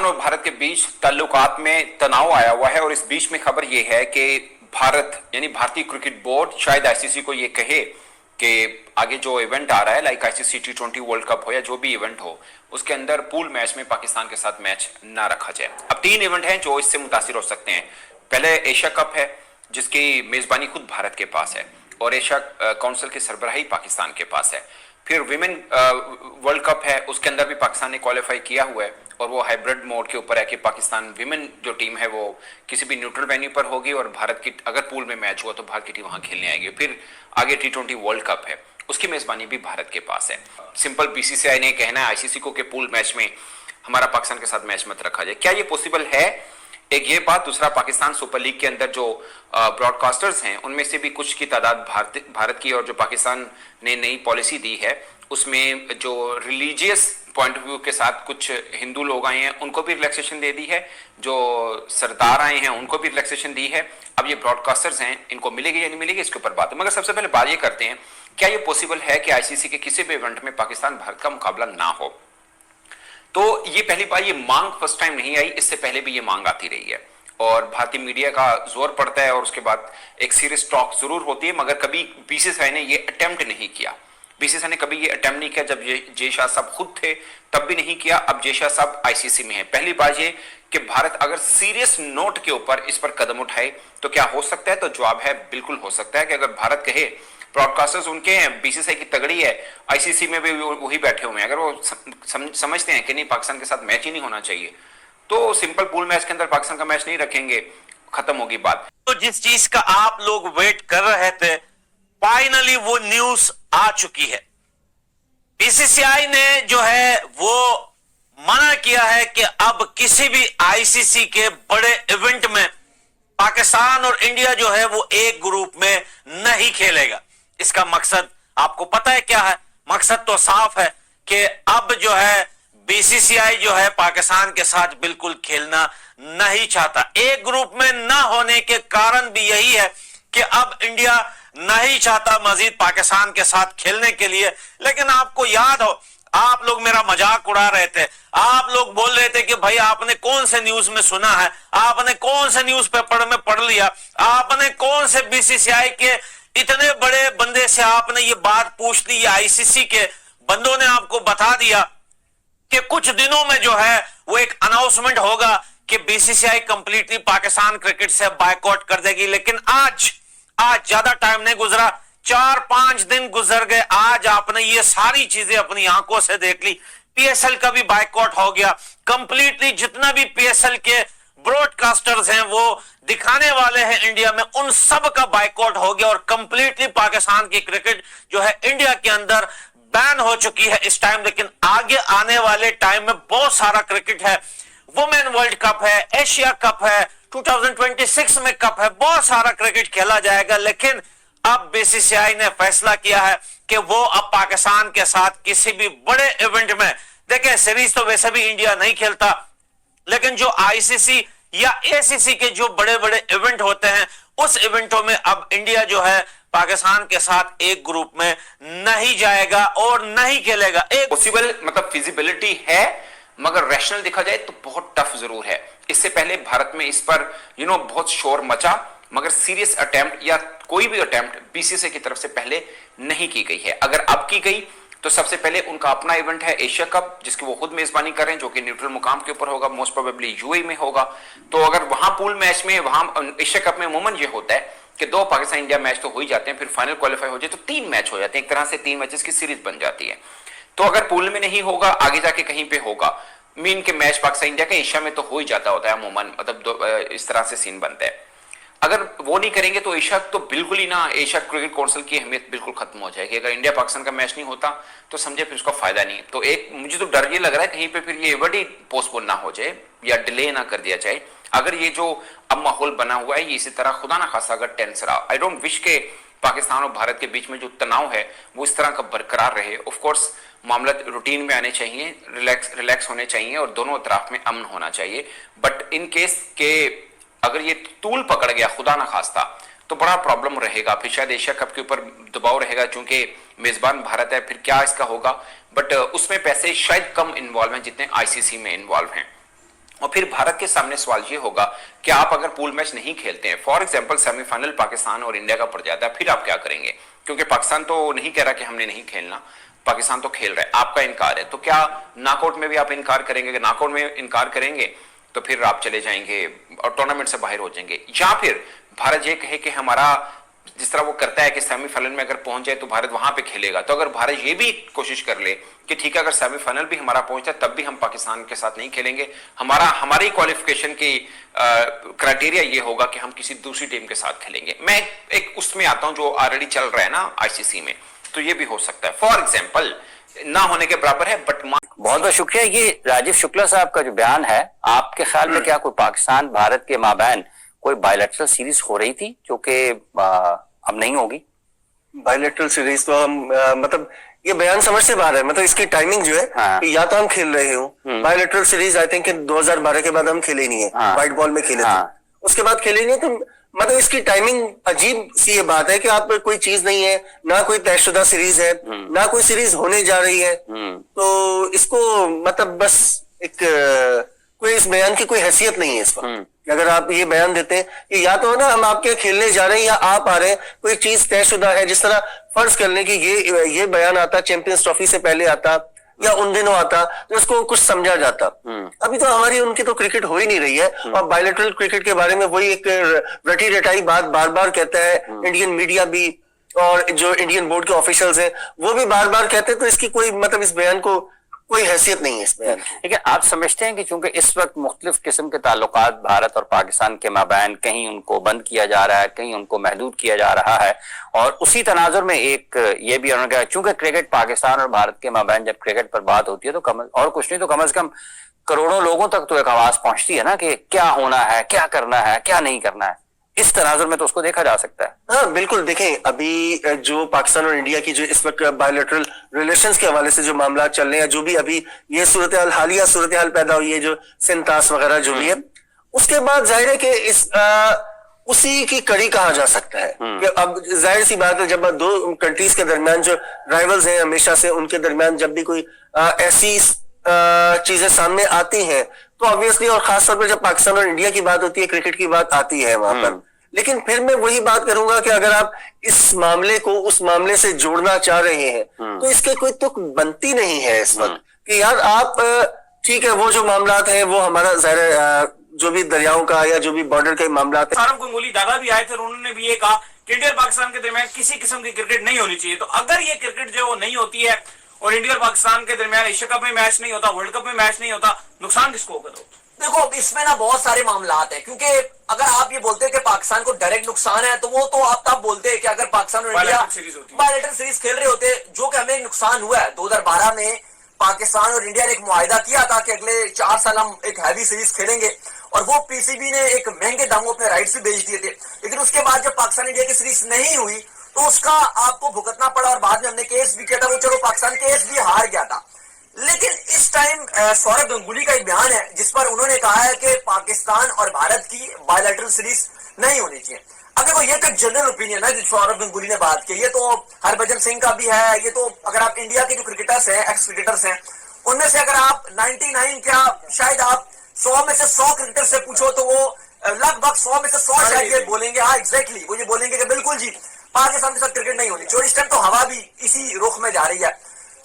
पाकिस्तान और भारत के बीच ताल्लुकात में तनाव आया हुआ है और इस बीच में खबर यह है कि भारत यानी भारतीय क्रिकेट बोर्ड शायद आईसीसी को यह कहे कि आगे जो इवेंट आ रहा है like ICC T20 world cup हो या जो भी इवेंट हो उसके अंदर पूल मैच में पाकिस्तान के साथ मैच ना रखा जाए। अब 3 इवेंट हैं जो इससे मुतासिर हो सकते हैं। पहले एशिया कप है जिसकी मेजबानी खुद भारत के पास है और एशिया काउंसिल की सरबराही पाकिस्तान के पास है। फिर विमेन वर्ल्ड कप है, उसके अंदर भी पाकिस्तान ने क्वालिफाई किया हुआ है और वो हाइब्रिड मोड के ऊपर है कि पाकिस्तान विमेन जो टीम है वो किसी भी न्यूट्रल वेन्यू पर होगी और भारत की अगर पूल में मैच हुआ तो भारत की टीम वहां खेलने आएगी। फिर आगे T20 वर्ल्ड कप है, उसकी मेजबानी भी भारत के पास है। सिंपल बीसीसीआई ने कहना है आईसीसी को कि पूल मैच में हमारा पाकिस्तान के साथ मैच मत रखा जाए। क्या ये पॉसिबल है? एक ये बात। दूसरा, पाकिस्तान सुपर लीग के अंदर जो ब्रॉडकास्टर्स हैं उनमें से भी कुछ की तादाद भारत की, और जो पाकिस्तान ने नई पॉलिसी दी है उसमें जो रिलीजियस पॉइंट ऑफ व्यू के साथ कुछ हिंदू लोग आए हैं उनको भी रिलैक्सेशन दे दी है, जो सरदार आए हैं उनको भी रिलैक्सेशन दी है। अब ये ब्रॉडकास्टर्स हैं, इनको मिलेगी या नहीं मिलेगी इसके ऊपर बात है। मगर सबसे पहले बात ये करते हैं, क्या ये पॉसिबल है कि आईसीसी के किसी भी इवेंट में पाकिस्तान भारत का मुकाबला ना हो? तो ये पहली बार ये मांग फर्स्ट टाइम नहीं आई, इससे पहले भी ये मांग आती रही है और भारतीय मीडिया का जोर पड़ता है और उसके बाद एक सीरियस टॉक जरूर होती है, मगर कभी बीसीसीआई ने ये अटेम्प्ट नहीं किया। बीसीसीआई ने कभी ये अटेम्प्ट नहीं किया। जब जय शाह साहब खुद थे तब भी नहीं किया, अब जय शाह साहब आईसीसी में है। पहली बात ये कि भारत अगर सीरियस नोट के ऊपर इस पर कदम उठाए तो क्या हो सकता है? तो जवाब है बिल्कुल हो सकता है कि अगर भारत कहे, ब्रॉडकास्टर्स उनके हैं, बीसीसीआई की तगड़ी है, आईसीसी में भी वही बैठे हुए हैं, अगर वो समझते हैं कि नहीं पाकिस्तान के साथ मैच ही नहीं होना चाहिए तो सिंपल पूल मैच के अंदर पाकिस्तान का मैच नहीं रखेंगे, खत्म होगी बात। तो जिस चीज का आप लोग वेट कर रहे थे फाइनली वो न्यूज आ चुकी है। बीसीसीआई ने जो है वो मना किया है कि अब किसी भी आईसीसी के बड़े इवेंट में पाकिस्तान और इंडिया जो है वो एक ग्रुप में नहीं खेलेगा। इसका मकसद आपको पता है क्या है? मकसद तो साफ है कि अब जो है बीसीसीआई जो है पाकिस्तान के साथ बिल्कुल खेलना नहीं चाहता। एक ग्रुप में ना होने के कारण भी यही है कि अब इंडिया नहीं चाहता मजीद पाकिस्तान के साथ खेलने के लिए। लेकिन आपको याद हो, आप लोग मेरा मजाक उड़ा रहे थे, आप लोग बोल रहे थे कि भाई आपने कौन से न्यूज में सुना है, आपने कौन से न्यूज पेपर में पढ़ लिया, आपने कौन से बीसीसीआई के इतने बड़े बंदे से आपने ये बात पूछ ली, आईसीसी के बंदों ने आपको बता दिया कि कुछ दिनों में जो है वो एक अनाउंसमेंट होगा कि बीसीसीआई कंप्लीटली पाकिस्तान क्रिकेट से बायकॉट कर देगी। लेकिन आज ज्यादा टाइम नहीं गुजरा, 4-5 दिन गुजर गए, आज आपने ये सारी चीजें अपनी आंखों से देख ली। पीएसएल का भी बायकॉट हो गया कंप्लीटली। जितना भी पीएसएल के ब्रॉडकास्टर्स हैं वो दिखाने वाले हैं इंडिया में, उन सब का बायकॉट हो गया और कंप्लीटली पाकिस्तान की क्रिकेट जो है इंडिया के अंदर बैन हो चुकी है इस टाइम। लेकिन आगे आने वाले टाइम में बहुत सारा क्रिकेट है, वुमेन वर्ल्ड कप है, एशिया कप है, 2026 में कप है, बहुत सारा क्रिकेट खेला जाएगा। लेकिन अब बीसीसीआई ने फैसला किया है कि वो अब पाकिस्तान के साथ किसी भी बड़े इवेंट में, देखिए सीरीज तो वैसे भी इंडिया नहीं खेलता, लेकिन जो आईसीसी या एसीसी के जो बड़े बड़े इवेंट होते हैं उस इवेंटों में अब इंडिया जो है पाकिस्तान के साथ एक ग्रुप में नहीं जाएगा और नहीं खेलेगा। एक पॉसिबल मतलब फिजिबिलिटी है, मगर रैशनल देखा जाए तो बहुत टफ जरूर है। इससे पहले भारत में इस पर बहुत शोर मचा, मगर सीरियस अटेम्प्ट या कोई भी अटेम्प्ट बीसीसीआई की तरफ से पहले नहीं की गई है। अगर अब की गई तो सबसे पहले उनका अपना इवेंट है एशिया कप, जिसकी वो खुद मेजबानी कर रहे हैं, जो कि न्यूट्रल मुकाम के ऊपर होगा, मोस्ट प्रोबेबली यूएई में होगा। तो अगर वहां पूल मैच में, वहां एशिया कप में अमूमन ये होता है कि 2 पाकिस्तान इंडिया मैच तो हो ही जाते हैं, फिर फाइनल क्वालिफाई हो जाए तो 3 मैच हो जाते हैं, एक तरह से 3 मैचेस की सीरीज बन जाती है। तो अगर पूल में नहीं होगा, आगे जाके कहीं पे होगा, मीन के मैच पाकिस्तान इंडिया का एशिया में तो हो ही जाता होता है अमूमन, मतलब इस तरह से सीन बनता है। अगर वो नहीं करेंगे तो एशिया तो बिल्कुल ही ना, एशिया क्रिकेट काउंसिल की अहमियत बिल्कुल खत्म हो जाएगी। अगर इंडिया पाकिस्तान का मैच नहीं होता तो समझे फिर उसका फायदा नहीं। तो एक मुझे तो डर ये लग रहा है कहीं पे फिर ये इवेंट ही पोस्टपोन ना हो जाए या डिले ना कर दिया जाए। अगर ये जो अब माहौल बना हुआ है ये इसी तरह खुदा ना खासा अगर टेंस रहा, आई डोंट विश के पाकिस्तान और भारत के बीच में जो तनाव है वो इस तरह का बरकरार रहे। ऑफ कोर्स मामला रूटीन में आने चाहिए, रिलैक्स होने चाहिए और दोनों तरफ में अमन होना चाहिए। बट इन केस के अगर ये तूल पकड़ गया खुदा ना खास्ता तो बड़ा प्रॉब्लम रहेगा। फिर शायद एशिया कप के ऊपर दबाव रहेगा क्योंकि मेजबान भारत है, फिर क्या इसका होगा। बट उसमें पैसे शायद कम इन्वॉल्व हैं जितने आईसीसी में इन्वॉल्व हैं। और फिर भारत के सामने सवाल ये होगा कि आप अगर पूल मैच नहीं खेलते हैं, फॉर एग्जांपल सेमीफाइनल पाकिस्तान और इंडिया का पड़ जाता है, फिर आप क्या करेंगे? क्योंकि पाकिस्तान तो नहीं कह रहा कि हमने नहीं खेलना, पाकिस्तान तो खेल रहा है, आपका इनकार है, तो क्या नॉकआउट में भी आप इनकार करेंगे? अगर नॉकआउट में इनकार करेंगे तो फिर आप चले जाएंगे और टूर्नामेंट से बाहर हो जाएंगे। या फिर भारत ये कहे कि हमारा, जिस तरह वो करता है कि सेमीफाइनल में अगर पहुंच जाए तो भारत वहां पे खेलेगा, तो अगर भारत ये भी कोशिश कर ले कि ठीक है अगर सेमीफाइनल भी हमारा पहुंचता है तब भी हम पाकिस्तान के साथ नहीं खेलेंगे, हमारी क्वालिफिकेशन की क्राइटेरिया ये होगा कि हम किसी दूसरी टीम के साथ खेलेंगे। मैं एक उसमें आता हूं जो ऑलरेडी चल रहा है ना आईसीसी में, तो ये भी हो सकता है, फॉर एग्जाम्पल ना होने के बराबर है, बट बहुत बहुत शुक्रिया। ये राजीव शुक्ला साहब का जो बयान है, आपके ख्याल में क्या कोई पाकिस्तान भारत के माबैन कोई बायलैटरल सीरीज हो रही थी जो कि अब नहीं होगी? बायलैटरल सीरीज तो हम मतलब ये बयान समझ से बाहर है, मतलब इसकी टाइमिंग जो है कि या तो हम खेल रहे हो बायलैटरल सीरीज, आई थिंक 2012 के बाद हम खेले नहीं है, व्हाइट बॉल में खेले थे, उसके बाद खेले नहीं, तो मतलब इसकी टाइमिंग अजीब सी ये बात है कि आप कोई चीज नहीं है, ना कोई तयशुदा सीरीज है, ना कोई सीरीज होने जा रही है, तो इसको मतलब बस एक कोई इस बयान की कोई हैसियत नहीं है इस वक्त। अगर आप ये बयान देते हैं कि या तो ना हम आपके खेलने जा रहे हैं या आप आ रहे हैं, कोई चीज तयशुदा है, जिस तरह फर्ज कर लें कि ये बयान आता चैंपियंस ट्रॉफी से पहले आता या उन दिनों आता तो उसको कुछ समझा जाता। अभी तो हमारी उनकी तो क्रिकेट हो ही नहीं रही है, और बायलैटरल क्रिकेट के बारे में वही एक रटी रटाई बात बार बार कहता है इंडियन मीडिया भी, और जो इंडियन बोर्ड के ऑफिशियल्स हैं वो भी बार बार कहते हैं, तो इसकी कोई मतलब इस बयान को कोई हैसियत नहीं है इस बयान की। लेकिन आप समझते हैं कि चूंकि इस वक्त मुख्तलिफ किस्म के ताल्लुकात भारत और पाकिस्तान के माबैन, कहीं उनको बंद किया जा रहा है, कहीं उनको महदूद किया जा रहा है, और उसी तनाजुर में एक ये भी उन्होंने कहा चूंकि क्रिकेट पाकिस्तान और भारत के माबैन जब क्रिकेट पर बात होती है तो और कुछ नहीं तो कम से कम करोड़ों लोगों तक तो एक आवाज पहुंचती है ना कि क्या होना है, क्या करना है, क्या नहीं करना है। इस तनाजुर में तो उसको देखा जा सकता है। हाँ बिल्कुल, देखें अभी जो पाकिस्तान और इंडिया की जो इस वक्त बायलैटरल रिलेशंस के हवाले से जो मामला चल रहे हैं, जो भी अभी ये हालिया सूरत हाल पैदा हुई है, जो सिंतास वगैरह जो भी है, उसके बाद जाहिर है कि इस उसी की कड़ी कहा जा सकता है कि अब जाहिर सी बात है जब दो कंट्रीज के दरमियान जो राइवल्स हैं हमेशा से, उनके दरमियान जब भी कोई ऐसी चीजें सामने आती हैं तो ऑब्वियसली, और खासतौर पर जब पाकिस्तान और इंडिया की बात होती है, क्रिकेट की बात आती है वहां पर। लेकिन फिर मैं वही बात करूंगा कि अगर आप इस मामले को उस मामले से जोड़ना चाह रहे हैं तो इसके कोई तुक बनती नहीं है इस वक्त कि यार आप ठीक है वो जो मामलात है वो हमारा जाहिर जो भी दरियाओं का या जो भी बॉर्डर के मामलात है। सारम गंगूली दादा भी आए थे, उन्होंने भी ये कहा कि इंडिया और पाकिस्तान के दरमियान किसी किस्म की क्रिकेट नहीं होनी चाहिए। तो अगर ये क्रिकेट जो वो नहीं होती है और इंडिया और पाकिस्तान के दरमियान एशिया कप में मैच नहीं होता, वर्ल्ड कप में मैच नहीं होता, नुकसान किसको होगा? देखो इसमें ना बहुत सारे मामलात हैं, क्योंकि अगर आप ये बोलते हैं कि पाकिस्तान को डायरेक्ट नुकसान है तो वो तो आप तब बोलते हैं कि अगर पाकिस्तान और इंडिया बायलैटरल सीरीज खेल रहे होते, जो कि हमें नुकसान हुआ है 2012 में पाकिस्तान और इंडिया ने एक मुआहिदा किया था कि अगले 4 साल हम एक हैवी सीरीज खेलेंगे, और वो पीसीबी ने एक महंगे दामों अपने राइट्स भी बेच दिए थे। लेकिन उसके बाद जब पाकिस्तान इंडिया की सीरीज नहीं हुई तो उसका आपको भुगतना पड़ा, और बाद में हमने केस भी किया था, वो चलो पाकिस्तान केस भी हार गया था। लेकिन इस टाइम सौरभ गंगूली का एक बयान है जिस पर उन्होंने कहा है कि पाकिस्तान और भारत की बायलैटरल सीरीज नहीं होनी चाहिए। अब देखो ये तो जनरल ओपिनियन है जो सौरभ गंगूली ने बात की, ये तो हरभजन सिंह का भी है, ये तो अगर आप इंडिया के जो क्रिकेटर्स हैं, एक्स क्रिकेटर्स हैं, उनमें से अगर आप 99 क्या शायद आप 100 में से 100 क्रिकेटर से पूछो तो वो लगभग 100 में से 100 शायद ये बोलेंगे, हाँ एग्जैक्टली वो ये बोलेंगे कि बिल्कुल जी पाकिस्तान के साथ क्रिकेट नहीं होनी चाहिए। इस टाइम तो हवा भी इसी रुख में जा रही है,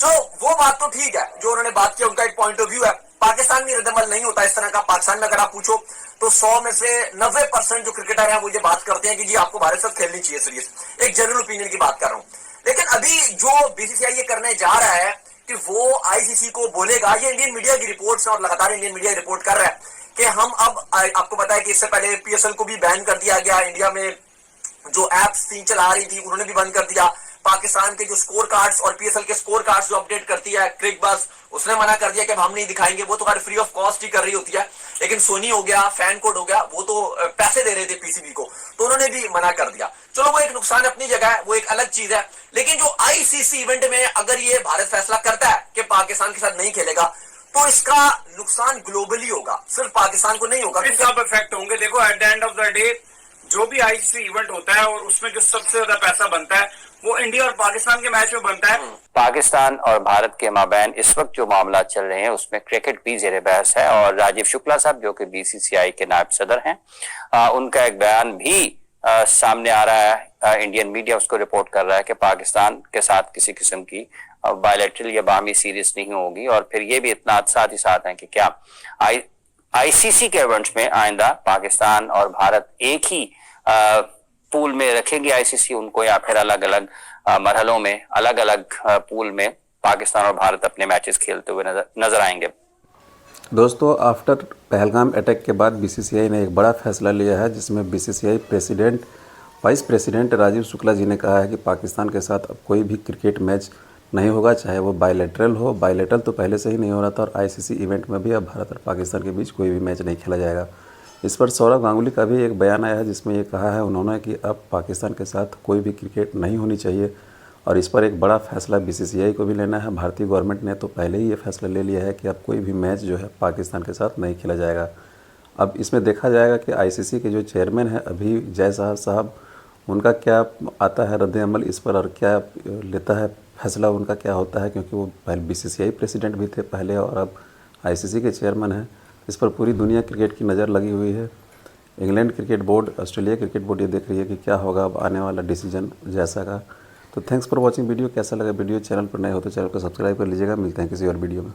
तो वो बात तो ठीक है जो उन्होंने बात की, उनका एक पॉइंट ऑफ व्यू है। पाकिस्तान में रद्दमल नहीं होता इस तरह का। पाकिस्तान में अगर आप पूछो तो 100 में से 90% जो क्रिकेटर हैं वो ये बात करते हैं कि जी आपको भारत के साथ खेलनी चाहिए सीरीज। एक जनरल ओपिनियन की बात कर रहा हूं। लेकिन अभी जो बीसीसीआई ये करने जा रहा है कि वो आईसीसी को बोलेगा, ये इंडियन मीडिया की रिपोर्ट्स हैं और लगातार इंडियन मीडिया रिपोर्ट कर रहा है कि हम अब, आपको पता है कि इससे पहले पीएसएल को भी बैन कर दिया गया, इंडिया में जो एप्स 3 चला रही थी उन्होंने भी बंद कर दिया, पाकिस्तान के जो स्कोर कार्ड्स और पीएसएल के स्कोर कार्ड्स जो अपडेट करती है क्रिक बस, उसने मना कर दिया कि हम नहीं दिखाएंगे, वो तो खैर फ्री ऑफ कॉस्ट ही कर रही होती है। लेकिन सोनी हो गया, फैन कोड हो गया, वो तो पैसे दे रहे थे पीसीबी को, तो उन्होंने भी मना कर दिया। चलो वो एक नुकसान अपनी जगह है, वो एक अलग चीज है। लेकिन जो आईसीसी इवेंट में अगर ये भारत फैसला करता है कि पाकिस्तान के साथ नहीं खेलेगा तो इसका नुकसान ग्लोबली होगा, सिर्फ पाकिस्तान को नहीं होगा, सब इफेक्ट होंगे। देखो at the end of the day जो भी आईसीसी इवेंट होता है और उसमें जो सबसे ज्यादा पैसा बनता है वो इंडिया और पाकिस्तान के मैच में बनता है। पाकिस्तान और भारत के माबैन इस वक्त जो मामला चल रहे हैं उसमें क्रिकेट भी जेर बहस है और राजीव शुक्ला साहब जो कि बीसीसीआई के नायब सदर हैं, उनका एक बयान भी सामने आ रहा है। इंडियन मीडिया उसको रिपोर्ट कर रहा है कि पाकिस्तान के साथ किसी किस्म की बायलैटरल या बाहमी सीरीज नहीं होगी। और फिर ये भी इतना साथ ही साथ है कि क्या आईसीसी के इवेंट्स में आइंदा पाकिस्तान और भारत एक ही पूल में रखेंगे आईसीसी उनको, या फिर अलग अलग मरहलों में अलग अलग पूल में पाकिस्तान और भारत अपने मैचेस खेलते हुए नजर आएंगे। दोस्तों, आफ्टर पहलगाम अटैक के बाद बीसीसीआई ने एक बड़ा फैसला लिया है जिसमें BCCI president vice president Rajeev Shukla ji ने कहा है कि पाकिस्तान के साथ अब कोई भी क्रिकेट मैच नहीं होगा, चाहे वो बायलैटरल हो। बायलैटरल तो पहले से ही नहीं हो रहा था और आईसीसी इवेंट में भी अब भारत और पाकिस्तान के बीच कोई भी मैच नहीं खेला जाएगा। इस पर सौरव गांगुली का भी एक बयान आया है जिसमें ये कहा है उन्होंने कि अब पाकिस्तान के साथ कोई भी क्रिकेट नहीं होनी चाहिए और इस पर एक बड़ा फैसला बीसीसीआई को भी लेना है। भारतीय गवर्नमेंट ने तो पहले ही ये फैसला ले लिया है कि अब कोई भी मैच जो है पाकिस्तान के साथ नहीं खेला जाएगा। अब इसमें देखा जाएगा कि आईसीसी के जो चेयरमैन हैं अभी जय शाह साहब, उनका क्या आता है रद्द-ए-अमल इस पर और क्या लेता है फैसला, उनका क्या होता है, क्योंकि वो पहले बीसीसीआई प्रेसिडेंट भी थे पहले और अब आईसीसी के चेयरमैन हैं। इस पर पूरी दुनिया क्रिकेट की नज़र लगी हुई है। England cricket board, Australia cricket board ये देख रही है कि क्या होगा अब आने वाला डिसीजन जैसा का। तो थैंक्स फॉर वॉचिंग वीडियो। कैसा लगा वीडियो? चैनल पर नए हो तो चैनल को सब्सक्राइब कर लीजिएगा। मिलते हैं किसी और वीडियो में।